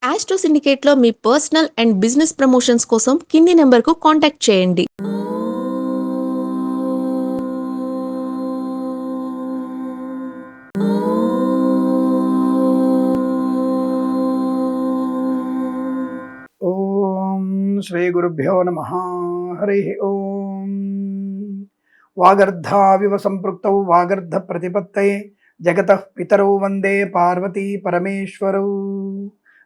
Astro సిండికేట్లో మీ personal and business promotions కోసం కింది నెంబర్కు కాంటాక్ట్ చేయండి. ఓం శ్రీ గురుభ్యో నమ. హరి ఓం. వాగర్ధావివ సంపృక్తౌ వాగర్ధ ప్రతిపత్తయే జగతః పితరౌ వందే పార్వతీ పరమేశ్వరౌ.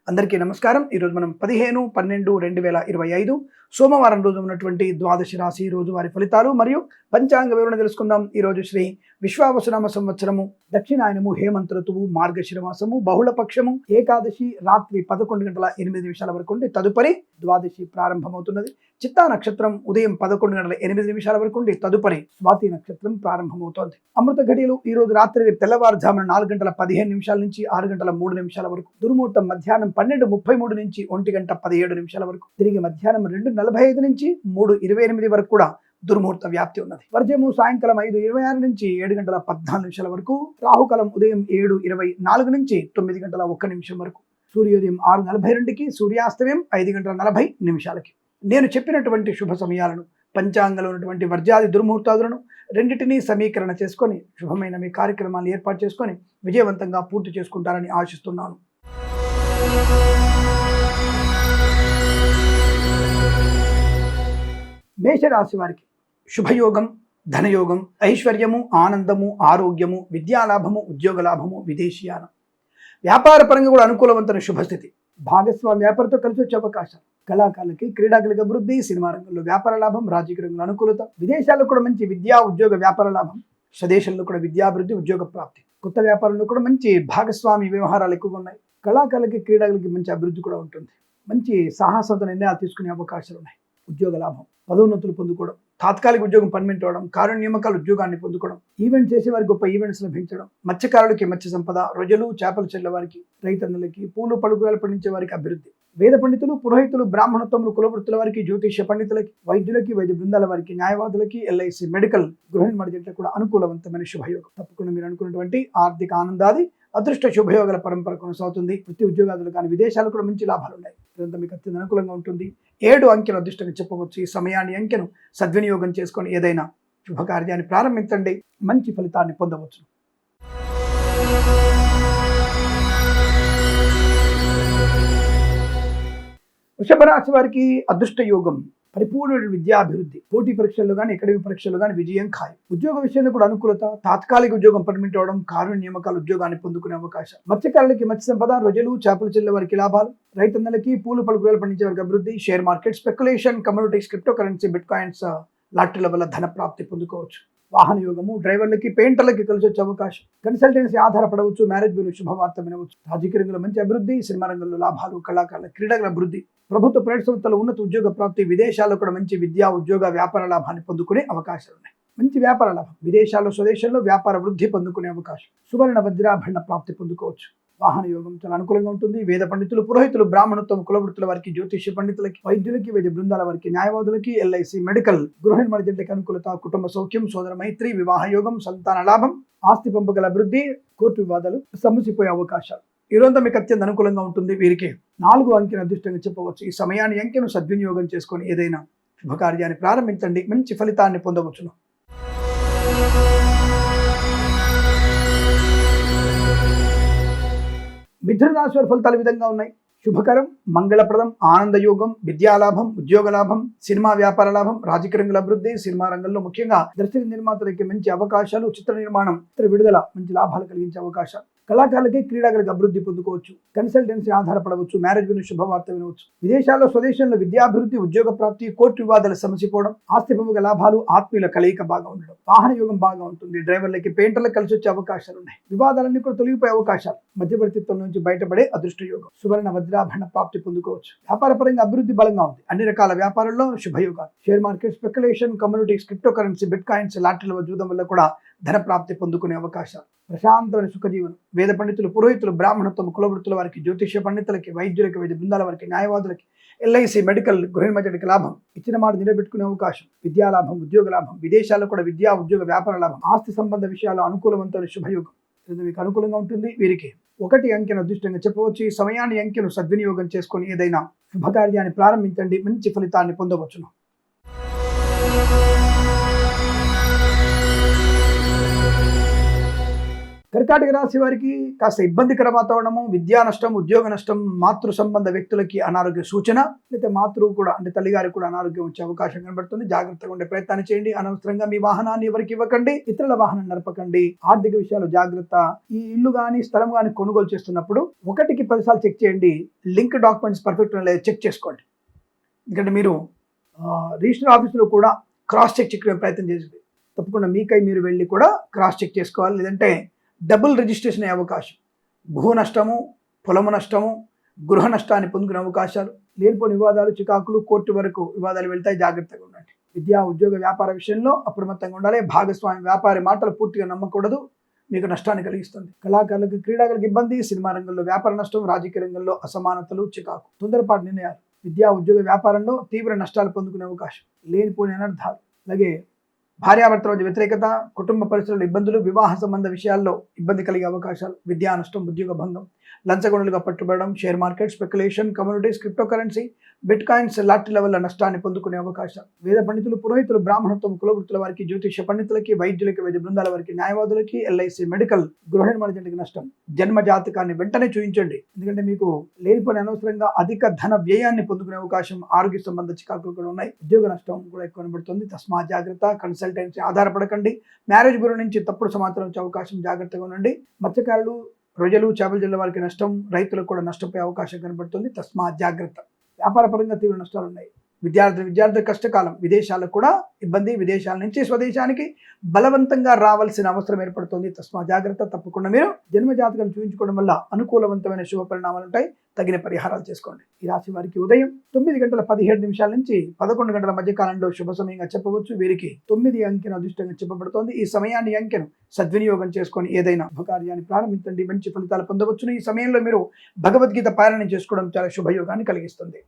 అందరికీ నమస్కారం. ఈరోజు మనం 15/12/2025 సోమవారం రోజు ఉన్నటువంటి ద్వాదశి రాశి రోజువారి ఫలితాలు మరియు పంచాంగ వివరణ తెలుసుకుందాం. ఈరోజు శ్రీ విశ్వావసునామ సంవత్సరము, దక్షిణాయనము, హేమంత ఋతువు, మార్గశిర మాసము, బహుళ పక్షము, ఏకాదశి రాత్రి 11:08 వరకు ఉండి తదుపరి ద్వాదశి ప్రారంభమవుతున్నది. చిత్తా నక్షత్రం ఉదయం 11:08 వరకు ఉండి తదుపరి స్వాతి నక్షత్రం ప్రారంభమవుతోంది. అమృత ఘడియలు ఈ రోజు రాత్రి తెల్లవారుజామున 4:15 నుంచి 6:03 వరకు, దుర్ముహూర్తం మధ్యాహ్నం 12:33 నుంచి 1:17 వరకు, తిరిగి మధ్యాహ్నం 2:45 నుంచి 3:28 వరకు కూడా దుర్ముహూర్త వ్యాప్తి ఉన్నది. వర్జము సాయంకాలం 5:26 నుంచి 7:14 వరకు, రాహుకాలం ఉదయం 7:24 నుంచి 9:01 వరకు, సూర్యోదయం 6:42కి, సూర్యాస్తమయం 5:40 నేను చెప్పినటువంటి శుభ సమయాలను, పంచాంగంలో ఉన్నటువంటి వర్జాది దుర్ముహూర్తాదులను రెండింటినీ సమీకరణ చేసుకొని శుభమైన మీ కార్యక్రమాలు ఏర్పాటు చేసుకొని విజయవంతంగా పూర్తి చేసుకుంటారని ఆశిస్తున్నాను. మేషరాశి వారికి శుభయోగం, ధనయోగం, ఐశ్వర్యము, ఆనందము, ఆరోగ్యము, విద్యాలాభము, ఉద్యోగ లాభము, విదేశీయానం. వ్యాపార పరంగా కూడా అనుకూలవంతమైన శుభస్థితి. భాగస్వామి వ్యాపారంతో కలిసి వచ్చే అవకాశం. కళాకారులకి, క్రీడాకులకి అభివృద్ధి, సినిమా రంగంలో వ్యాపార లాభం, రాజకీయ రంగంలో అనుకూలత, విదేశాల్లో కూడా మంచి విద్యా ఉద్యోగ వ్యాపార లాభం, స్వదేశంలో కూడా విద్యాభివృద్ధి, ఉద్యోగ ప్రాప్తి, కొత్త వ్యాపారంలో కూడా మంచి భాగస్వామి వ్యవహారాలు ఎక్కువగా ఉన్నాయి. కళాకారులకి, క్రీడాకులకి మంచి అభివృద్ధి కూడా ఉంటుంది. మంచి సాహసంతో నిర్ణయాలు తీసుకునే అవకాశాలు ఉన్నాయి. ఉద్యోగ లాభం, పదోన్నతులు పొందుకోవడం, తాత్కాలిక ఉద్యోగం పర్మనెంట్ అవ్వడం, కారు నియామకాలు ఉద్యోగాన్ని పొందుకోవడం, ఈవెంట్ చేసే వారికి గొప్ప ఈవెంట్స్ లభించడం, మత్స్యకారులకి మత్స్య సంపద, రొయ్యలు, చేపలు చెల్లె వారికి, రైతన్నులకి, పూలు పలుకురాలు పండించే వారికి అభివృద్ధి, వేద పండితులు, పురోహితులు, బ్రాహ్మణోత్తములు, కులవృత్తుల వారికి, జ్యోతిష్య పండితులకి, వైద్యులకి, వైద్య బృందాల వారికి, న్యాయవాదులకి, ఎల్ఐసి, మెడికల్, గృహ నిర్మాణ జంటలకు కూడా అనుకూలవంతమైన శుభయోగం. తప్పకుండా మీరు అనుకున్నటువంటి ఆర్థిక ఆనందాది అదృష్ట శుభయోగాల పరంపర కొనసాగుతుంది. వృత్తి ఉద్యోగాలు కానీ విదేశాలు కూడా మంచి లాభాలు ఉన్నాయి. ఇదంతా మీకు అత్యంత అనుకూలంగా ఉంటుంది. 7 అంకెను అదృష్టంగా చెప్పవచ్చు. ఈ సమయాన్ని అంకెను సద్వినియోగం చేసుకొని ఏదైనా శుభకార్యాన్ని ప్రారంభించండి, మంచి ఫలితాన్ని పొందవచ్చు. వృషభ రాశి వారికి అదృష్ట యోగం, పరిపూర్ణ విద్యాభివృద్ధి, పోటీ పరీక్షల్లో కానీ అకాడమిక్ పరీక్షల్లో కానీ విజయం ఖాయం. ఉద్యోగ విషయంలో కూడా అనుకూలత, తాత్కాలిక ఉద్యోగం పర్మనెంట్ అవడం, కారు నియామకాలు ఉద్యోగాన్ని పొందుకునే అవకాశం. మత్స్యకారులకి మత్స్య సంపద, రొయ్యలు, చేపలు చెల్లె వారికి లాభాలు, రైతన్నలకి, పూలు పలుకురాలు పండించే వారికి అభివృద్ధి, share market, speculation, communities, crypto currency, bitcoins, లాటరీల వల్ల ధన ప్రాప్తి పొందుకోవచ్చు. వాహన యోగము, డ్రైవర్లకి, పెయింటర్లకి కలిసి వచ్చే అవకాశం. కన్సల్టెన్సీ ఆధారపడవచ్చు, మ్యారేజ్ బ్యూరో శుభవార్త వినవచ్చు. రాజకీయ రంగంలో మంచి అభివృద్ధి, సినిమా రంగంలో లాభాలు, కళాకారుల, క్రీడల అభివృద్ధి, ప్రభుత్వ ప్రైవేట్ సంస్థల ఉన్నత ఉద్యోగ ప్రాప్తి, విదేశాల్లో కూడా మంచి విద్యా ఉద్యోగ వ్యాపార లాభాన్ని పొందుకునే అవకాశాలు ఉన్నాయి. మంచి వ్యాపార లాభం, విదేశాల్లో స్వదేశంలో వ్యాపార వృద్ధి పొందుకునే అవకాశం. సువర్ణ వజ్రాభరణ ప్రాప్తి పొందుకోవచ్చు. వాహన యోగం చాలా అనుకూలంగా ఉంటుంది. వేద పండితులు, పురోహితులు, బ్రాహ్మణోత్తమ, కులవృత్తుల వారికి, జ్యోతిష్య పండితులకి, వైద్యులకి, వైద్య బృందాల వారికి, న్యాయవాదులకి, ఎల్ఐసి, మెడికల్, గృహ నిర్మాణ జంటకి అనుకూలత, కుటుంబ సౌఖ్యం, సోదర మైత్రి, వివాహ యోగం, సంతాన లాభం, ఆస్తి పంపకల అభివృద్ధి, కోర్టు వివాదాలు సమసిపోయే అవకాశాలు. ఈ రోజంతా మీకు అత్యంత అనుకూలంగా ఉంటుంది. వీరికి 4 అంకెను అదృష్టంగా చెప్పవచ్చు. ఈ సమయాన్ని అంకెను సద్వినియోగం చేసుకొని ఏదైనా శుభకార్యాన్ని ప్రారంభించండి, మంచి ఫలితాన్ని పొందవచ్చును. మిథున రాశి వారి ఫలితాలు విధంగా ఉన్నాయి. శుభకరం, మంగళప్రదం, ఆనందయోగం, విద్యాలాభం, ఉద్యోగ లాభం, సినిమా వ్యాపార లాభం, రాజకీయ రంగంలో అభివృద్ధి, సినిమా రంగంలో ముఖ్యంగా దర్శక నిర్మాతలకి మంచి అవకాశాలు, చిత్ర నిర్మాణం, చిత్ర విడుదల మంచి లాభాలు కలిగించే అవకాశాలు. కళాకారులకి, క్రీడాకులకి అభివృద్ధి పొందుకోవచ్చు. కన్సల్టెన్సీ ఆధారపడవచ్చు, మ్యారేజ్ బ్యూరో శుభవార్త వినవచ్చు. విదేశాల్లో స్వదేశంలో విద్యాభివృద్ధి, ఉద్యోగ ప్రాప్తి, కోర్టు వివాదాలు సమసిపోవడం, ఆస్తి పంపక లాభాలు, ఆత్మీయుల కలయిక బాగా ఉండడం, వాహన యోగం బాగా ఉంటుంది. డ్రైవర్లకి, పెయింటర్లకు కలిసి వచ్చే అవకాశాలు ఉన్నాయి. వివాదాలన్నీ కూడా తొలగిపోయే అవకాశాలు. మధ్యవర్తిత్వం నుంచి బయటపడే అదృష్ట యోగం, సువర్ణ వజ్రాభరణ ప్రాప్తి పొందుకోవచ్చు. వ్యాపార పరంగా అభివృద్ధి బలంగా ఉంది. అన్ని రకాల వ్యాపారంలో శుభయోగాలు. Share market, speculation, communities, crypto currency, bitcoins, లాటరీల జూదం వల్ల కూడా ధన ప్రాప్తి పొందుకునే అవకాశాలు. ప్రశాంతమైన సుఖజీవనం. వేద పండితులు, పురోహితులు, బ్రాహ్మణత్వం, కులవృత్తుల వారికి, జ్యోతిష్య పండితులకి, వైద్యులకి, వైద్య బృందాల వారికి, న్యాయవాదులకి, ఎల్ఐసి, మెడికల్, గృహ నిర్మాణకి లాభం, ఇచ్చిన మాట నిలబెట్టుకునే అవకాశం. విద్యాలాభం, ఉద్యోగ లాభం, విదేశాల్లో కూడా విద్యా ఉద్యోగ వ్యాపార లాభం, ఆస్తి సంబంధ విషయాలు అనుకూలవంతమైన శుభయోగం. ఇది మీకు అనుకూలంగా ఉంటుంది. వీరికి 1 అంకెను అదృష్టంగా చెప్పవచ్చు. ఈ సమయాన్ని అంకెను సద్వినియోగం చేసుకొని ఏదైనా శుభకార్యాన్ని ప్రారంభించండి, మంచి ఫలితాన్ని పొందవచ్చును. కర్కాటక రాశి వారికి కాస్త ఇబ్బందికర వాతావరణము, విద్యా నష్టం, ఉద్యోగ నష్టం, మాతృ సంబంధ వ్యక్తులకి అనారోగ్య సూచన, లేకపోతే మాతృ కూడా అంటే తల్లిగారికి కూడా అనారోగ్యం వచ్చే అవకాశం కనబడుతుంది. జాగ్రత్తగా ఉండే ప్రయత్నాన్ని చేయండి. అనవసరంగా మీ వాహనాన్ని ఎవరికి ఇవ్వకండి, ఇతరుల వాహనం నడపకండి. ఆర్థిక విషయాలు జాగ్రత్త. ఈ ఇల్లు కానీ స్థలం కానీ కొనుగోలు చేస్తున్నప్పుడు 1కి 10 సార్లు చెక్ చేయండి. లింక్ డాక్యుమెంట్స్ పర్ఫెక్ట్ లేదా చెక్ చేసుకోండి. ఎందుకంటే మీరు రిజిస్టర్ ఆఫీసులో కూడా క్రాస్ చెక్ చేసుకునే ప్రయత్నం చేసింది. తప్పకుండా మీకై మీరు వెళ్ళి కూడా క్రాస్ చెక్ చేసుకోవాలి. లేదంటే డబుల్ రిజిస్ట్రేషన్ అయ్యే అవకాశం, భూ నష్టము, పొలము నష్టము, గృహ నష్టాన్ని పొందుకునే అవకాశాలు, లేనిపోని వివాదాలు, చికాకులు, కోర్టు వరకు వివాదాలు వెళ్తాయి. జాగ్రత్తగా ఉండండి. విద్యా ఉద్యోగ వ్యాపార విషయంలో అప్రమత్తంగా ఉండాలి. భాగస్వామి వ్యాపారి మాటలు పూర్తిగా నమ్మకూడదు, మీకు నష్టాన్ని కలిగిస్తుంది. కళాకారులకు, క్రీడాకారులకు ఇబ్బంది, సినిమా రంగంలో వ్యాపార నష్టం, రాజకీయ రంగంలో అసమానతలు, చికాకు, తొందరపాటు నిర్ణయాలు, విద్యా ఉద్యోగ వ్యాపారంలో తీవ్ర నష్టాలు పొందుకునే అవకాశం, లేనిపోని అనర్థాలు, అలాగే భార్యాభర్తల మధ్య వ్యతిరేకత, కుటుంబ పరిస్థితుల్లో ఇబ్బందులు, వివాహ సంబంధ విషయాల్లో ఇబ్బంది కలిగే అవకాశాలు, విద్యా నష్టం, ఉద్యోగ భంగం, లంచగొండలుగా పట్టుబడడం, share market, speculation, communities, crypto currency, bitcoins, lottery level నష్టాన్ని పొందుకునే అవకాశాలు, వేద పండితులు, పురోహితులు, బ్రాహ్మణత్వం, కులవృత్తుల వారికి, జ్యోతిష పండితులకి, వైద్యులకి, వైద్య బృందాల వారికి, న్యాయవాదులకి, ఎల్ఐసి, మెడికల్, గృహ నిర్మాణ జంటకి నష్టం. జన్మ జాతకాన్ని వెంటనే చూపించండి. ఎందుకంటే మీకు లేనిపోయిన అనవసరంగా అధిక ధన వ్యయాన్ని పొందుకునే అవకాశం, ఆరోగ్య సంబంధ చికాకులు కూడా ఉన్నాయి. ఉద్యోగ నష్టం కూడా ఎక్కువ కనబడుతుంది. తస్మా జాగ్రత్త. కన్సల్టెన్సీ ఆధారపడకండి. మ్యారేజ్ బ్యూరో నుంచి తప్పుడు సమాచారం వచ్చే అవకాశం, జాగ్రత్తగా ఉండండి. మత్స్యకారులు, రొయ్యలు, చేపల జిల్లా వారికి నష్టం, రైతులకు కూడా నష్టపోయే అవకాశం కనబడుతుంది. తస్మా జాగ్రత్త. వ్యాపార పరంగా తీవ్ర నష్టాలు ఉన్నాయి. విద్యార్థి కష్టకాలం, విదేశాలకు కూడా ఇబ్బంది, విదేశాల నుంచి స్వదేశానికి బలవంతంగా రావాల్సిన అవసరం ఏర్పడుతుంది. తస్మా జాగ్రత్త. తప్పకుండా మీరు జన్మ జాతకం చూపించుకోవడం వల్ల అనుకూలవంతమైన శుభ పరిణామాలు ఉంటాయి. తగిన పరిహారాలు చేసుకోండి. ఈ రాశి వారికి ఉదయం 9:17 నుంచి 11 గంటల మధ్య కాలంలో శుభ సమయంగా చెప్పవచ్చు. వీరికి 9 అంకెను అదృష్టంగా చెప్పబడుతోంది. ఈ సమయాన్ని అంకెను సద్వినియోగం చేసుకొని ఏదైనా శుభకార్యాన్ని ప్రారంభించండి, మంచి ఫలితాలు పొందవచ్చును. ఈ సమయంలో మీరు భగవద్గీత పారాయణం చేసుకోవడం చాలా శుభయోగాన్ని కలిగిస్తుంది.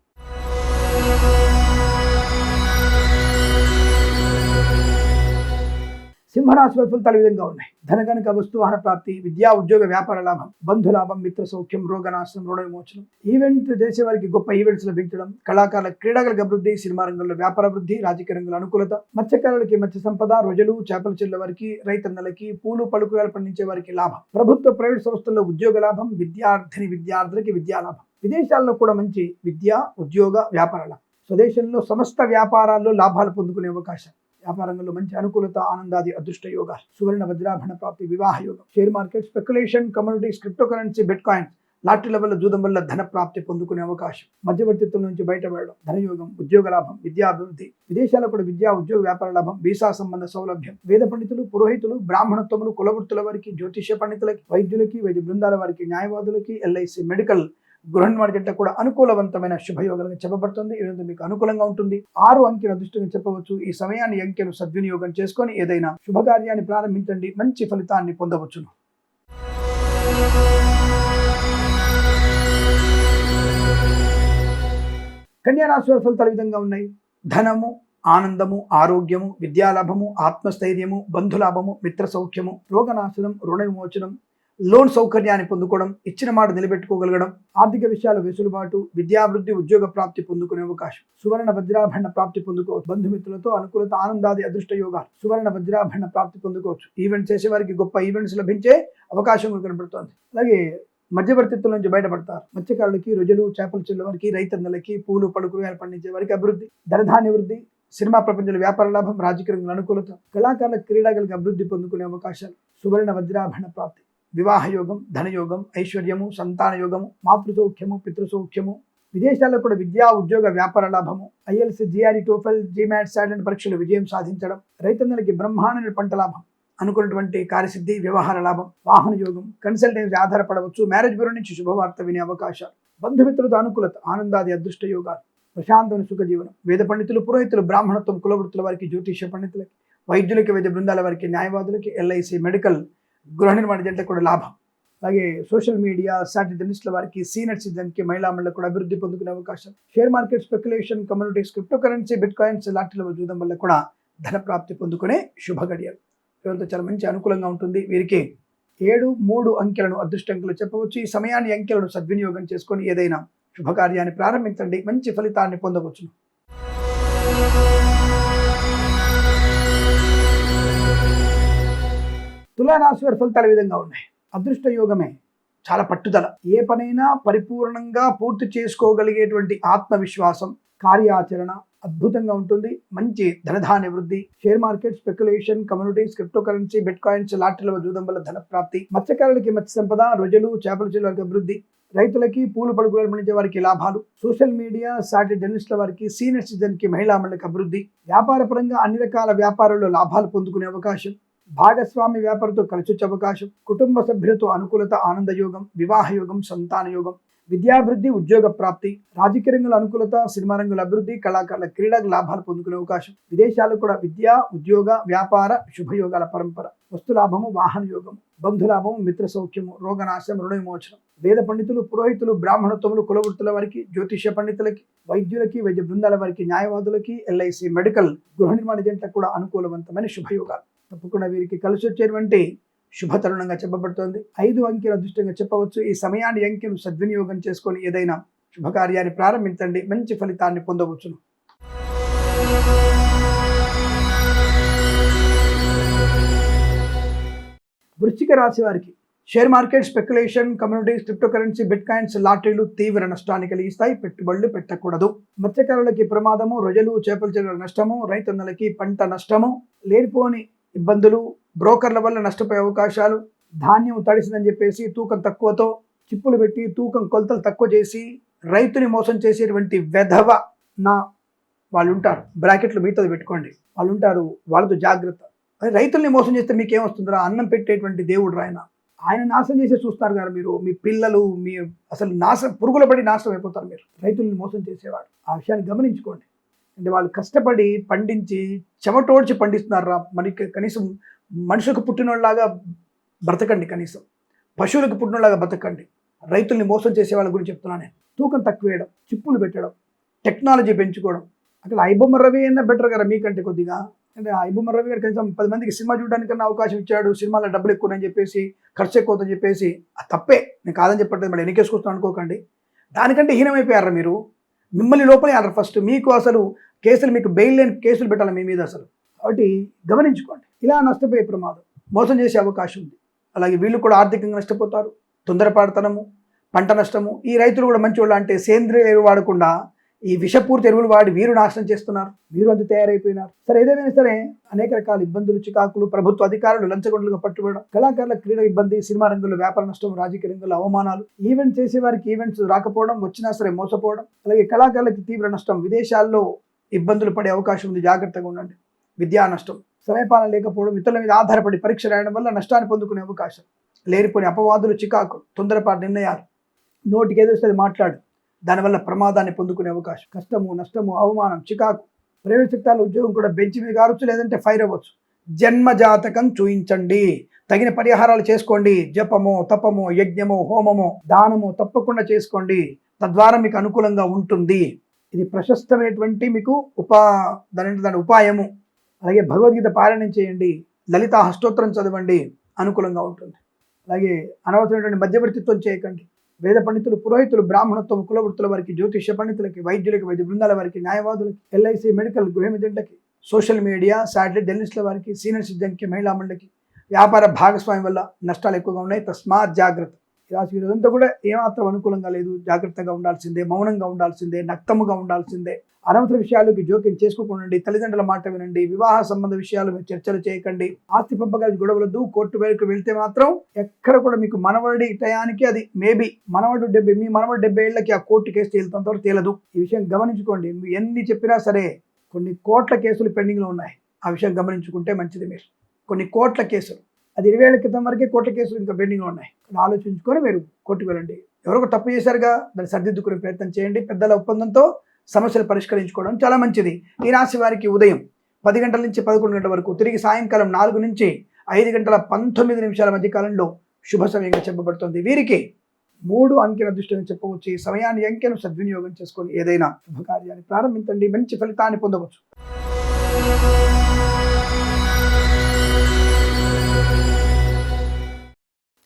సింహరాశి వారి ఫలితాలు ఈ విధంగా ఉన్నాయి. ధనగణక వస్తువాహన ప్రాప్తి, విద్యా ఉద్యోగ వ్యాపార లాభం, బంధు లాభం, మిత్ర సౌఖ్యం, రోగనాశనం, రుణ విమోచనం, ఈవెంట్ చేసే వారికి గొప్ప ఈవెంట్స్ లభించడం, కళాకారుల, క్రీడాకారులకు అభివృద్ధి, సినిమా రంగంలో వ్యాపార అభివృద్ధి, రాజకీయ రంగంలో అనుకూలత, మత్స్యకారులకి మత్స్య సంపద, రొయ్యలు, చేపల చెల్ల వారికి, రైతన్నలకి, పూలు పలుకురాలు పండించే వారికి లాభం, ప్రభుత్వ ప్రైవేట్ సంస్థల్లో ఉద్యోగ లాభం, విద్యార్థులకి విద్యా లాభం, విదేశాల్లో కూడా మంచి విద్యా ఉద్యోగ వ్యాపార లాభం, స్వదేశంలో సమస్త వ్యాపారాల్లో లాభాలు పొందుకునే అవకాశం, వ్యాపారంలో మంచి అనుకూలత, ఆనందాది అదృష్ట యోగాలు, సువర్ణ వజ్రాభరణ ప్రాప్తి, వివాహ యోగం, share market, speculation, communities, crypto currency, bitcoins, lottery level జూదం వల్ల ధన ప్రాప్తి పొందుకునే అవకాశం, మధ్యవర్తిత్వం నుంచి బయటపడడం, ధనయోగం, ఉద్యోగ లాభం, విద్యా అభివృద్ధి, విదేశాల్లో కూడా విద్యా ఉద్యోగ వ్యాపార లాభం, వీసా సంబంధ సౌలభ్యం, వేద పండితులు, పురోహితులు, బ్రాహ్మణత్వములు, కులవృత్తుల వారికి, జ్యోతిష పండితులకి, వైద్యులకి, వైద్య బృందాల వారికి, న్యాయవాదులకి, ఎల్ఐసి, మెడికల్, గృహ నిర్మాణ జంట కూడా అనుకూలవంతమైన శుభయోగాలుగా చెప్పబడుతుంది. ఈరోజు మీకు అనుకూలంగా ఉంటుంది. 6 అంకెను అదృష్టంగా చెప్పవచ్చు. ఈ సమయాన్ని అంకెను సద్వినియోగం చేసుకొని ఏదైనా శుభకార్యాన్ని ప్రారంభించండి, మంచి ఫలితాన్ని పొందవచ్చును. కన్యా రాశి వారి ఫలితాలు ఈ విధంగా ఉన్నాయి. ధనము, ఆనందము, ఆరోగ్యము, విద్యాలాభము, ఆత్మస్థైర్యము, బంధులాభము, మిత్ర సౌఖ్యము, రోగనాశనం, రుణ విమోచనం, లోన్ సౌకర్యాన్ని పొందుకోవడం, ఇచ్చిన మాట నిలబెట్టుకోగలగడం, ఆర్థిక విషయాల వెసులుబాటు, విద్యాభివృద్ధి, ఉద్యోగ ప్రాప్తి పొందుకునే అవకాశం, సువర్ణ వజ్రాభరణ ప్రాప్తి పొందుకోవచ్చు, బంధుమిత్రులతో అనుకూలత, ఆనందాది అదృష్ట యోగాలు, సువర్ణ వజ్రాభరణ ప్రాప్తి పొందుకోవచ్చు, ఈవెంట్స్ చేసే వారికి గొప్ప ఈవెంట్స్ లభించే అవకాశం కనబడుతోంది. అలాగే మధ్యవర్తిత్వం నుంచి బయటపడతారు. మత్స్యకారులకి, రొయ్యలు, చేపల చెల్ల వారికి, రైతన్నలకి, పూలు పలుకురాలు పండించే వారికి అభివృద్ధి, ధనధాన్య వృద్ధి, సినిమా ప్రపంచంలో వ్యాపార లాభం, రాజకీయ రంగంలో అనుకూలత, కళాకారుల, క్రీడాకారులకు అభివృద్ధి పొందుకునే అవకాశాలు, సువర్ణ వజ్రాభరణ ప్రాప్తి, వివాహ యోగం, ధనయోగం, ఐశ్వర్యము, సంతాన యోగము, మాతృసౌఖ్యము, పితృసౌఖ్యము, విదేశాల్లో కూడా విద్యా ఉద్యోగ వ్యాపార లాభము, ఐఎల్స్, జిఆర్ఈ, టోఫెల్, జిమాట్, సాటెంట్ పరీక్షలు విజయం సాధించడం, రైతన్నలకి బ్రహ్మాండ పంట లాభం, అనుకున్నటువంటి కార్యసిద్ధి, వ్యవహార లాభం, వాహన యోగం, కన్సల్టెన్సీ ఆధారపడవచ్చు, మ్యారేజ్ బ్యూరో నుంచి శుభవార్త వినే అవకాశాలు, బంధుమిత్రులతో అనుకూలత, ఆనందాది అదృష్ట యోగాలు, ప్రశాంతమైన సుఖ జీవనం, వేద పండితులు, పురోహితులు, బ్రాహ్మణత్వం, కులవృత్తుల వారికి, జ్యోతిష పండితులకి, వైద్యులకి, వైద్య బృందాల వారికి, న్యాయవాదులకి, ఎల్ఐసి, మెడికల్, గృహ నిర్మాణ జంటకు కూడా లాభం. అలాగే సోషల్ మీడియా, సాటిలైట్ల వారికి, సీనియర్ సిటిజన్కి, మహిళా మండలకు కూడా అభివృద్ధి పొందుకునే అవకాశం, share market, speculation, communities, crypto currency, bitcoins, lottery level చూడడం వల్ల కూడా ధన ప్రాప్తి పొందుకునే శుభ గడియలు. ఇదంతా చాలా మంచి అనుకూలంగా ఉంటుంది. వీరికి 7, 3 అంకెలను అదృష్టంకులు చెప్పవచ్చు. ఈ సమయాన్ని అంకెలను సద్వినియోగం చేసుకొని ఏదైనా శుభకార్యాన్ని ప్రారంభించండి, మంచి ఫలితాన్ని పొందవచ్చును. తులారాశి వారి ఫలితాలు ఈ విధంగా ఉన్నాయి. అదృష్ట యోగమే, చాలా పట్టుదల, ఏ పనైనా పరిపూర్ణంగా పూర్తి చేసుకోగలిగేటువంటి ఆత్మవిశ్వాసం, కార్యాచరణ అద్భుతంగా ఉంటుంది. మంచి ధనధాన్య వృద్ధి, share market, speculation, communities, crypto currency, bitcoins, లాటరీల జూదం వల్ల ధన ప్రాప్తి, మత్స్యకారులకి మత్స్య సంపద, రొయ్యలు, చేపల చెరువులకు అభివృద్ధి, రైతులకి పూలు పడుగులు పండించే వారికి లాభాలు, సోషల్ మీడియా, సాటి జర్నలిస్టుల వారికి, సీనియర్ సిటిజన్ కి, మహిళా మండలికి అభివృద్ధి, వ్యాపార పరంగా అన్ని రకాల వ్యాపారాల్లో లాభాలు పొందుకునే అవకాశం, భాగస్వామి వ్యాపారంతో కలిసి వచ్చే అవకాశం, కుటుంబ సభ్యులతో అనుకూలత, ఆనంద యోగం, వివాహ యోగం, సంతాన యోగం, విద్యాభివృద్ధి, ఉద్యోగ ప్రాప్తి, రాజకీయ రంగంలో అనుకూలత, సినిమా రంగంలో అభివృద్ధి, కళాకారుల క్రీడకు లాభాలు పొందుకునే అవకాశం, విదేశాలకు కూడా విద్య, ఉద్యోగ, వ్యాపార శుభయోగాల పరంపర, వస్తులాభము, వాహన యోగం, బంధులాభము, మిత్ర సౌఖ్యము, రోగనాశం, రుణ విమోచనం, వేద పండితులు, పురోహితులు, బ్రాహ్మణత్వములు, కులవృత్తుల వారికి, జ్యోతిష్య పండితులకి, వైద్యులకి, వైద్య బృందాల వారికి, న్యాయవాదులకి, ఎల్ఐసి, మెడికల్, గృహ నిర్మాణ ఏజెంట్లకు కూడా అనుకూలవంతమైన శుభయోగాలు. తప్పకుండా వీరికి కలిసి వచ్చేటువంటి శుభతరుణంగా చెప్పబడుతోంది. 5 అంకెల అదృష్టంగా చెప్పవచ్చు. ఈ సమయాన్ని అంకెను సద్వినియోగం చేసుకొని ఏదైనా శుభకార్యాన్ని ప్రారంభించండి, మంచి ఫలితాన్ని పొందవచ్చును. వృశ్చిక రాశి వారికి share market, speculation, communities, crypto currency, bitcoins, లాటరీలు తీవ్ర నష్టాన్ని కలిగిస్తాయి. పెట్టుబడులు పెట్టకూడదు. మత్స్యకారులకి ప్రమాదము, రొయ్యలు, చేపల చెరువుల నష్టము, రైతన్నలకి పంట నష్టము, లేనిపోని ఇబ్బందులు, బ్రోకర్ల వల్ల నష్టపోయే అవకాశాలు, ధాన్యం తడిసిందని చెప్పేసి తూకం తక్కువతో చిప్పులు పెట్టి తూకం కొలతలు తక్కువ చేసి రైతుని మోసం చేసేటువంటి వెధవ నా వాళ్ళు ఉంటారు. బ్రాకెట్లు మీతో పెట్టుకోండి, వాళ్ళు ఉంటారు, వాళ్ళతో జాగ్రత్త. రైతుల్ని మోసం చేస్తే మీకేమొస్తుందిరా? అన్నం పెట్టేటువంటి దేవుడు ఆయన నాశనం చేసి చూస్తారు కదా మీరు. మీ పిల్లలు మీ అసలు పురుగుల పడి నాశనం అయిపోతారు మీరు, రైతుల్ని మోసం చేసేవాడు. ఆ విషయాన్ని గమనించుకోండి. అంటే వాళ్ళు కష్టపడి పండించి చెమటోడ్చి పండిస్తున్నారా? మనకి కనీసం మనుషులకు పుట్టినోళ్ళలాగా బ్రతకండి, కనీసం పశువులకు పుట్టినోళ్ళలాగా బ్రతకండి. రైతుల్ని మోసం చేసే వాళ్ళ గురించి చెప్తున్నాను నేను. తూకం తక్కువ వేయడం, చిప్పులు పెట్టడం, టెక్నాలజీ పెంచుకోవడం. అక్కడ ఐబొమ్మ రవి అయినా బెటర్ కదా మీకంటే కొద్దిగా. అంటే ఐబొమ్మ రవి గారు కనీసం 10 మందికి సినిమా చూడడానికన్నా అవకాశం ఇచ్చాడు. సినిమాలో డబ్బులు ఎక్కువని చెప్పేసి, ఖర్చు ఎక్కువని చెప్పేసి, అది తప్పే, నేను కాదని చెప్పట్లేదు, మళ్ళీ ఎన్నికేసుకొస్తాను అనుకోకండి. దానికంటే హీనమైపోయారా మీరు? మిమ్మల్ని లోపలే ఆడరు ఫస్ట్. మీకు అసలు కేసులు, మీకు బెయిల్ లేని కేసులు పెట్టాలి మీ మీద అసలు. కాబట్టి గమనించుకోండి. ఇలా నష్టపోయే ప్రమాదం, మోసం చేసే అవకాశం ఉంది. అలాగే వీళ్ళు కూడా ఆర్థికంగా నష్టపోతారు. తొందరపాటుతనము, పంట నష్టము. ఈ రైతులు కూడా మంచి వాళ్ళు, అంటే సేంద్రియ ఎరువు వాడకుండా ఈ విషపూరిత ఎరువులు వాడి వీరు నాశనం చేస్తున్నారు. వీరు అంత తయారైపోయినారు. సరే, ఏదేమైనా సరే అనేక రకాల ఇబ్బందులు, చికాకులు, ప్రభుత్వ అధికారులు లంచగొండలుగా పట్టుబడడం, కళాకారుల క్రీడ ఇబ్బంది, సినిమా రంగంలో వ్యాపార నష్టం, రాజకీయ రంగంలో అవమానాలు, ఈవెంట్ చేసే వారికి ఈవెంట్స్ రాకపోవడం, వచ్చినా సరే మోసపోవడం, అలాగే కళాకారులకి తీవ్ర నష్టం, విదేశాల్లో ఇబ్బందులు పడే అవకాశం ఉంది, జాగ్రత్తగా ఉండండి. విద్యా నష్టం, సమయపాలన లేకపోవడం, ఇతరుల మీద ఆధారపడి పరీక్ష రాయడం వల్ల నష్టాన్ని పొందుకునే అవకాశం, లేనిపోని అపవాదులు, చికాకు, తొందరపాటు నిర్ణయాలు, నోటికి ఏదో వస్తుంది మాట్లాడు, దానివల్ల ప్రమాదాన్ని పొందుకునే అవకాశం, కష్టము, నష్టము, అవమానం, చికాకు, ప్రైవేట్ సెక్టార్లో ఉద్యోగం కూడా బెంచ్ మీద కావచ్చు, లేదంటే ఫైర్ అవ్వచ్చు. జన్మ జాతకం చూయించండి, తగిన పరిహారాలు చేసుకోండి. జపము, తపము, యజ్ఞము, హోమము, దానము తప్పకుండా చేసుకోండి. తద్వారా మీకు అనుకూలంగా ఉంటుంది. ఇది ప్రశస్తమైనటువంటి మీకు దాని ఉపాయము. అలాగే భగవద్గీత పారాయణం చేయండి, లలితా అష్టోత్తరం చదవండి, అనుకూలంగా ఉంటుంది. అలాగే అనవసరమైనటువంటి మధ్యవర్తిత్వం చేయకండి. వేద పండితులు, పురోహితులు, బ్రాహ్మణత్వం, కులవృత్తుల వారికి, జ్యోతిష్య పండితులకి, వైద్యులకి, వైద్య బృందాల వారికి, న్యాయవాదులకి, ఎల్ఐసి, మెడికల్, గృహ ఏజెంట్లకి, సోషల్ మీడియా, శాటిలైట్ జర్నలిస్టుల వారికి, సీనియర్ సిటిజన్కి, మహిళా మండలికి, వ్యాపార భాగస్వామ్యం వల్ల నష్టాలు ఎక్కువగా ఉన్నాయి. తస్మాత్ జాగ్రత్త. ఈ రాశి వీరంతా కూడా ఏమాత్రం అనుకూలంగా లేదు. జాగ్రత్తగా ఉండాల్సిందే, మౌనంగా ఉండాల్సిందే, నక్తముగా ఉండాల్సిందే. అనవసర విషయాలకు జోక్యం చేసుకోకుండా తల్లిదండ్రుల మాట వినండి. వివాహ సంబంధ విషయాలు మీరు చర్చలు చేయకండి. ఆస్తి పంపకాలు గొడవలద్దు. కోర్టు వరకు వెళ్తే మాత్రం ఎక్కడ కూడా మీకు మనవడి టయానికి అది మేబీ మనవడు 70, మీ మనవడు 70 ఏళ్ళకి ఆ కోర్టు కేసు తేలుతంతవరకు తేలదు. ఈ విషయం గమనించుకోండి. ఎన్ని చెప్పినా సరే కొన్ని కోట్ల కేసులు పెండింగ్లో ఉన్నాయి. ఆ విషయం గమనించుకుంటే మంచిది. మీరు కొన్ని కోట్ల కేసులు, అది 20 ఏళ్ల క్రితం వరకే కోట్ల కేసులు ఇంకా పెండింగ్లో ఉన్నాయి. ఆలోచించుకొని మీరు కోర్టుకు వెళ్ళండి. ఎవరొక తప్పు చేశారుగా, దాన్ని సరిదిద్దుకునే ప్రయత్నం చేయండి. పెద్దల ఒప్పందంతో సమస్యలు పరిష్కరించుకోవడం చాలా మంచిది. ఈ రాశి వారికి ఉదయం 10 గంటల నుంచి 11 గంటల వరకు, తిరిగి సాయంకాలం 4 నుంచి 5 గంటల 19 నిమిషాల మధ్య కాలంలో శుభ సమయంగా చెప్పబడుతుంది. వీరికి 3 అంకెల దృష్టిని చెప్పవచ్చు. ఈ సమయాన్ని, అంకెను సద్వినియోగం చేసుకొని ఏదైనా శుభకార్యాన్ని ప్రారంభించండి, మంచి ఫలితాన్ని పొందవచ్చు.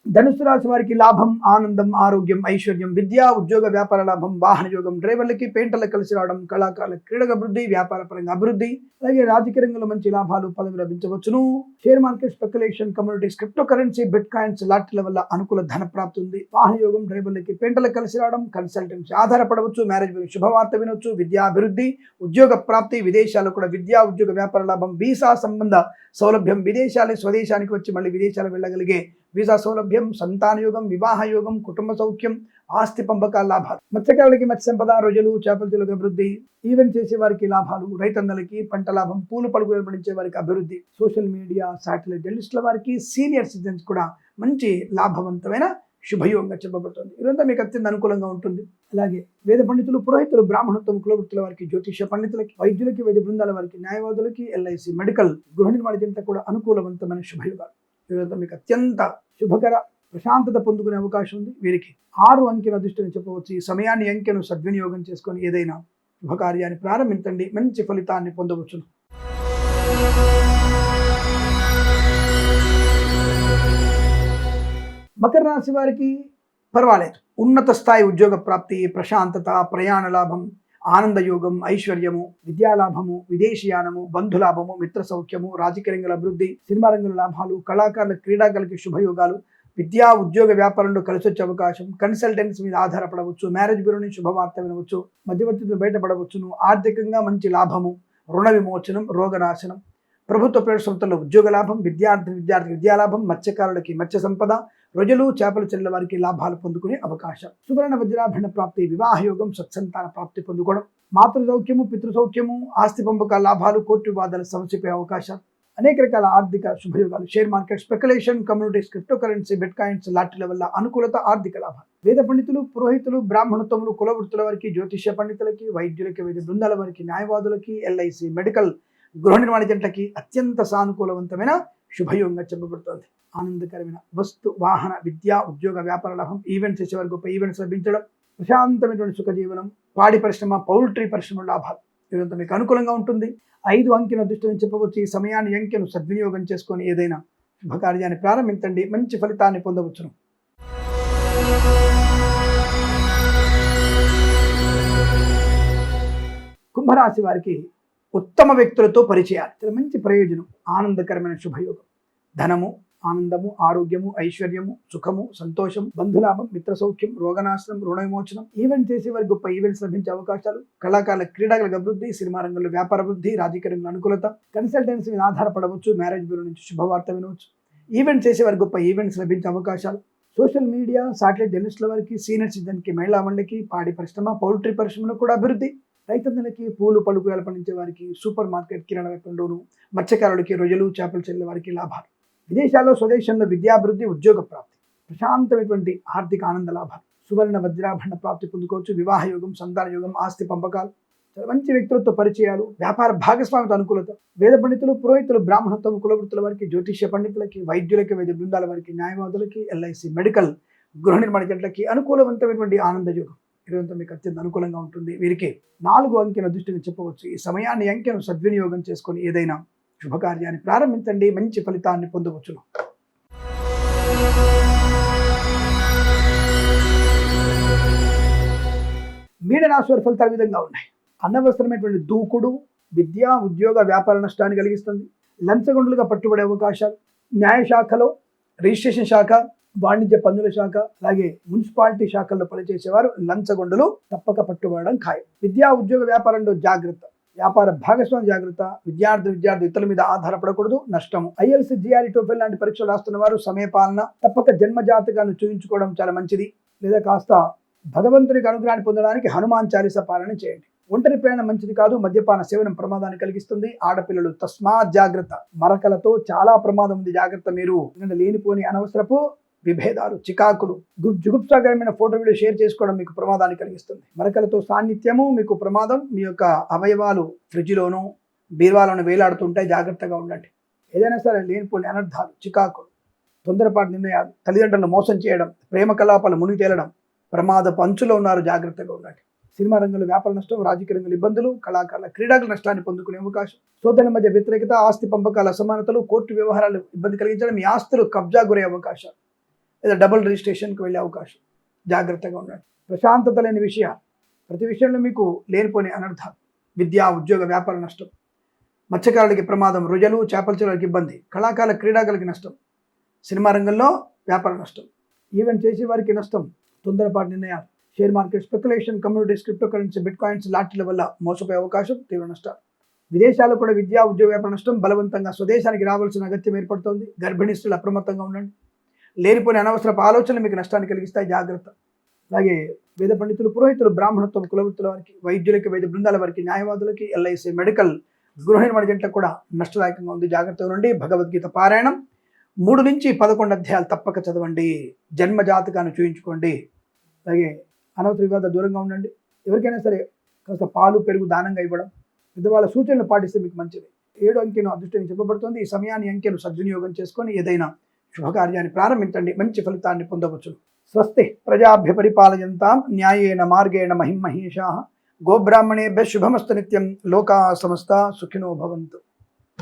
ధనుసు రాశి వారికి లాభం, ఆనందం, ఆరోగ్యం, ఐశ్వర్యం, విద్యా ఉద్యోగ వ్యాపార లాభం, వాహన యోగం, డ్రైవర్లకి పెయింటర్లకు కలిసి రావడం, కళాకారులకు క్రీడల అభివృద్ధి, వ్యాపార పరంగా అభివృద్ధి, అలాగే రాజకీయ రంగంలో మంచి లాభాలు, పదవి లభించవచ్చును. Share market, speculation, communities, crypto currency, bitcoins, లాటరీల వల్ల అనుకూల ధన ప్రాప్తి ఉంది. వాహన యోగం, డ్రైవర్లకి పెయింటర్లకు కలిసి రావడం, కన్సల్టెన్సీ ఆధారపడవచ్చు, మ్యారేజ్ గురించి శుభవార్త వినొచ్చు, విద్యా అభివృద్ధి, ఉద్యోగ ప్రాప్తి, విదేశాల్లో కూడా విద్యా ఉద్యోగ వ్యాపార లాభం, వీసా సంబంధ సౌలభ్యం, విదేశాలే స్వదేశానికి వచ్చి మళ్ళీ విదేశాలు వెళ్ళగలిగే వీసా సౌలభ్యం, సంతాన యోగం, వివాహ యోగం, కుటుంబ సౌఖ్యం, ఆస్తి పంపకాల లాభాలు, మత్స్యకారులకి మత్స్య సంపద, రొయ్యలు, చేపల తెలుగు అభివృద్ధి, ఈవెంట్ చేసే వారికి లాభాలు, రైతన్నలకి పంట లాభం, పూలు పలుకు ఏర్పడించే వారికి అభివృద్ధి, సోషల్ మీడియా, శాటిలైట్ జర్నలిస్టుల వారికి, సీనియర్ సిటిజన్స్ కూడా మంచి లాభవంతమైన శుభయోగంగా చెప్పబడుతుంది. ఇదంతా మీకు అత్యంత అనుకూలంగా ఉంటుంది. అలాగే వేద పండితులు, పురోహితులు, బ్రాహ్మణత్వం, కులవృత్తుల వారికి, జ్యోతిష పండితులకి, వైద్యులకి, వైద్య బృందాల వారికి, న్యాయవాదులకి, ఎల్ఐసి, మెడికల్, గృహ నిర్మాణ జంట కూడా అనుకూలవంతమైన శుభయోగాలు. ఇదంతా మీకు అత్యంత శుభకర ప్రశాంతత పొందుకునే అవకాశం ఉంది. వీరికి 6 అంకెల అదృష్టంగా చెప్పవచ్చు. ఈ సమయాన్ని, అంకెను సద్వినియోగం చేసుకొని ఏదైనా శుభకార్యాన్ని ప్రారంభించండి, మంచి ఫలితాన్ని పొందవచ్చును. మకర రాశి వారికి పర్వాలేదు. ఉన్నత స్థాయి ఉద్యోగ ప్రాప్తి, ప్రశాంతత, ప్రయాణ లాభం, ఆనంద యోగం, ఐశ్వర్యము, విద్యాలాభము, విదేశీయానము, బంధులాభము, మిత్ర సౌఖ్యము, రాజకీయ రంగంలో అభివృద్ధి, సినిమా రంగంలో లాభాలు, కళాకారుల, క్రీడాకారులకి శుభయోగాలు, విద్యా ఉద్యోగ వ్యాపారంలో కలిసి వచ్చే అవకాశం, కన్సల్టెన్సీ మీద ఆధారపడవచ్చు, మ్యారేజ్ బ్యూరో నుంచి శుభవార్త వినవచ్చు, మధ్యవర్తిత్వం బయటపడవచ్చును, ఆర్థికంగా మంచి లాభము, రుణ విమోచనం, రోగనాశనం, ప్రభుత్వ ప్రైవేట్ సంస్థల్లో ఉద్యోగ లాభం, విద్యార్థి విద్యాలాభం, మత్స్యకారులకి మత్స్య సంపద, రొయ్యలు, చేపలు చెల్లెల వారికి లాభాలు పొందుకునే అవకాశం, సువర్ణ వజ్రాభరణ ప్రాప్తి, వివాహ యోగం, సత్సంతాన ప్రాప్తి పొందుకోవడం, మాతృ సౌఖ్యము, పితృ సౌఖ్యము, ఆస్తి పంపకాల లాభాలు, కోర్టు వివాదాల సమస్యపై అవకాశాలు, అనేక రకాల ఆర్థిక శుభయోగాలు, share market, speculation, communities, crypto currency, bitcoins, లాటరీల వల్ల అనుకూలత, ఆర్థిక లాభాలు, వేద పండితులు, పురోహితులు, బ్రాహ్మణత్వములు, కుల వృత్తుల వారికి, జ్యోతిష్య పండితులకి, వైద్యులకి, వైద్య బృందాల వారికి, న్యాయవాదులకి, ఎల్ఐసి, మెడికల్, గృహ నిర్మాణ జంటలకి అత్యంత సానుకూలవంతమైన శుభయోగంగా చెప్పబడుతోంది. ఆనందకరమైన వస్తు, వాహన, విద్యా ఉద్యోగ వ్యాపార లాభం, ఈవెంట్స్ చేసే వారికి గొప్ప ఈవెంట్స్ లభించడం, ప్రశాంతమైనటువంటి సుఖజీవనం, పాడి పరిశ్రమ, పౌల్ట్రీ పరిశ్రమ లాభాలు, ఇదంతా మీకు అనుకూలంగా ఉంటుంది. 5 అంకెను అదృష్టం చెప్పవచ్చు. ఈ సమయాన్ని, అంకెను సద్వినియోగం చేసుకొని ఏదైనా శుభకార్యాన్ని ప్రారంభించండి, మంచి ఫలితాన్ని పొందవచ్చును. కుంభరాశి వారికి ఉత్తమ వ్యక్తులతో పరిచయాలు, చాలా మంచి ప్రయోజనం, ఆనందకరమైన శుభయోగం, ధనము, ఆనందము, ఆరోగ్యము, ఐశ్వర్యము, సుఖము, సంతోషం, బంధులాభం, మిత్ర సౌఖ్యం, రోగనాశనం, రుణ విమోచనం, ఈవెంట్ చేసే వారికి గొప్ప ఈవెంట్స్ లభించే అవకాశాలు, కళాకారుల, క్రీడాకారుల అభివృద్ధి, సినిమా రంగంలో వ్యాపార అభివృద్ధి, రాజకీయ రంగంలో అనుకూలత, కన్సల్టెన్సీ మీద ఆధారపడవచ్చు, మ్యారేజ్ బ్యూరో నుంచి శుభవార్త వినవచ్చు, ఈవెంట్ చేసే వారికి గొప్ప ఈవెంట్స్ లభించే అవకాశాలు, సోషల్ మీడియా, శాటిలైట్ జర్నలిస్టుల వారికి, సీనియర్ సిటిజన్కి, మహిళా మండలికి, పాడి పరిశ్రమ, పౌల్ట్రీ పరిశ్రమలో కూడా అభివృద్ధి, రైతన్నలకి, పూలు పలుకు పండించే వారికి, సూపర్ మార్కెట్, కిరాణా వ్యాపారంలోను, మత్స్యకారులకి, రొయ్యలు, చేపలు చెల్లెల వారికి లాభాలు, విదేశాల్లో, స్వదేశంలో విద్యాభివృద్ధి, ఉద్యోగ ప్రాప్తి, ప్రశాంతమైనటువంటి ఆర్థిక ఆనంద లాభాలు, సువర్ణ వజ్రాభరణ ప్రాప్తి పొందుకోవచ్చు, వివాహ యోగం, సంతాన యోగం, ఆస్తి పంపకాలు, చాలా మంచి వ్యక్తులతో పరిచయాలు, వ్యాపార భాగస్వామితో అనుకూలత, వేద పండితులు, పురోహితులు, బ్రాహ్మణత్వం, కులవృత్తుల వారికి, జ్యోతిష్య పండితులకి, వైద్యులకి, వైద్య బృందాల వారికి, న్యాయవాదులకి, ఎల్ఐసి, మెడికల్, గృహ నిర్మాణ జంటలకి అనుకూలవంతమైనటువంటి ఆనంద యోగం, ఇదంతా మీకు అత్యంత అనుకూలంగా ఉంటుంది. వీరికి 4 అంకెల అదృష్టంగా చెప్పవచ్చు. ఈ సమయాన్ని, అంకెను సద్వినియోగం చేసుకొని ఏదైనా శుభకార్యాన్ని ప్రారంభించండి, మంచి ఫలితాన్ని పొందవచ్చును. మీనరాశి వారి ఫలితాలు విధంగా ఉన్నాయి. అనవసరమైనటువంటి దూకుడు విద్యా ఉద్యోగ వ్యాపార నష్టాన్ని కలిగిస్తుంది. లంచగొండులుగా పట్టుబడే అవకాశాలు, న్యాయశాఖలో, రిజిస్ట్రేషన్ శాఖ, వాణిజ్య పన్నుల శాఖ, అలాగే మున్సిపాలిటీ శాఖల్లో పనిచేసేవారు లంచగొండలు తప్పక పట్టుబడడం ఖాయం. విద్యా ఉద్యోగ వ్యాపారంలో జాగ్రత్త, వ్యాపార భాగస్వామి జాగ్రత్త, విద్యార్థి ఇతరుల మీద ఆధారపడకూడదు, నష్టము. ఐఎల్స్, జిఆర్ఈ, టోఫెల్ లాంటి పరీక్షలు రాస్తున్న వారు సమయపాలన, తప్పక జన్మ జాతకాన్ని చూయించుకోవడం చాలా మంచిది. లేదా కాస్త భగవంతునికి అనుగ్రహాన్ని పొందడానికి హనుమాన్ చాలీస పాలన చేయండి. ఒంటరి ప్రయాణం మంచిది కాదు. మద్యపాన సేవనం ప్రమాదాన్ని కలిగిస్తుంది. ఆడపిల్లలు తస్మాత్ జాగ్రత్త, మరకలతో చాలా ప్రమాదం ఉంది, జాగ్రత్త. మీరు లేనిపోని అనవసరపు విభేదాలు, చికాకులు, జుగుప్సాకరమైన ఫోటో వీడియో షేర్ చేసుకోవడం మీకు ప్రమాదాన్ని కలిగిస్తుంది. మరకలతో సాన్నిధ్యము మీకు ప్రమాదం. మీ యొక్క అవయవాలు ఫ్రిడ్జ్లోనూ బీరువాలోనూ వేలాడుతుంటాయి, జాగ్రత్తగా ఉండండి. ఏదైనా సరే లేనిపోని అనర్థాలు, చికాకులు, తొందరపాటు నిర్ణయాలు, తల్లిదండ్రులను మోసం చేయడం, ప్రేమ కలాపాలు మునిగి తేలడం, ప్రమాదపు అంచులో ఉన్నారు, జాగ్రత్తగా ఉండండి. సినిమా రంగంలో వ్యాపార నష్టం, రాజకీయ రంగంలో ఇబ్బందులు, కళాకారుల, క్రీడాకుల నష్టాన్ని పొందుకునే అవకాశం, సోదరుల మధ్య వ్యతిరేకత, ఆస్తి పంపకాల అసమానతలు, కోర్టు వ్యవహారాలు ఇబ్బంది కలిగించడం, మీ ఆస్తులు కబ్జా గురే అవకాశాలు, లేదా డబుల్ రిజిస్ట్రేషన్కి వెళ్ళే అవకాశం. జాగ్రత్తగా ఉండండి. ప్రశాంతత లేని విషయాలు, ప్రతి విషయంలో మీకు లేనిపోని అనర్థాలు. విద్యా ఉద్యోగ వ్యాపార నష్టం. మత్స్యకారులకి ప్రమాదం. రొయ్యలు చేపల చెరువులకు ఇబ్బంది. కళాకారుల క్రీడాకారులకి నష్టం. సినిమా రంగంలో వ్యాపార నష్టం. ఈవెంట్ చేసే వారికి నష్టం. తొందరపాటు నిర్ణయాలు. Share market speculation, communities, crypto currency, bitcoins, లాటరీల వల్ల మోసపోయే అవకాశం, తీవ్ర నష్టాలు. విదేశాల్లో కూడా విద్యా ఉద్యోగ వ్యాపార నష్టం. బలవంతంగా స్వదేశానికి రావాల్సిన అగత్యం ఏర్పడుతోంది. గర్భిణీ స్త్రీలు అప్రమత్తంగా ఉండండి. లేనిపోయిన అనవసరపు ఆలోచనలు మీకు నష్టాన్ని కలిగిస్తాయి. జాగ్రత్త. అలాగే వేద పండితులు, పురోహితులు, బ్రాహ్మణత్వం, కులవృత్తుల వారికి, వైద్యులకి, వైద్య బృందాల వారికి, న్యాయవాదులకి, ఎల్ఐసి, మెడికల్, గృహ నిర్మాణ జంటలకు కూడా నష్టదాయకంగా ఉంది. జాగ్రత్తగా ఉండండి. భగవద్గీత పారాయణం 3 నుంచి 11 అధ్యాయాలు తప్పక చదవండి. జన్మ జాతకాన్ని చూయించుకోండి. అలాగే అనవసర వివాద దూరంగా ఉండండి. ఎవరికైనా సరే కాస్త పాలు పెరుగు దానంగా ఇవ్వడం, పెద్దవాళ్ళ సూచనలు పాటిస్తే మీకు మంచిది. 7 అంకెను అదృష్టంగా చెప్పబడుతుంది. ఈ సమయాన్ని అంకెను సద్వినియోగం చేసుకొని ఏదైనా శుభకార్యాన్ని ప్రారంభించండి. మంచి ఫలితాన్ని పొందవచ్చు. స్వస్తి ప్రజాభ్య పరిపాలయంతాం న్యాయేన మార్గేణ మహిమహేషాః. గోబ్రాహ్మణేభ్యః శుభమస్తు నిత్యం. లోకా సమస్తా సుఖినో భవంతు.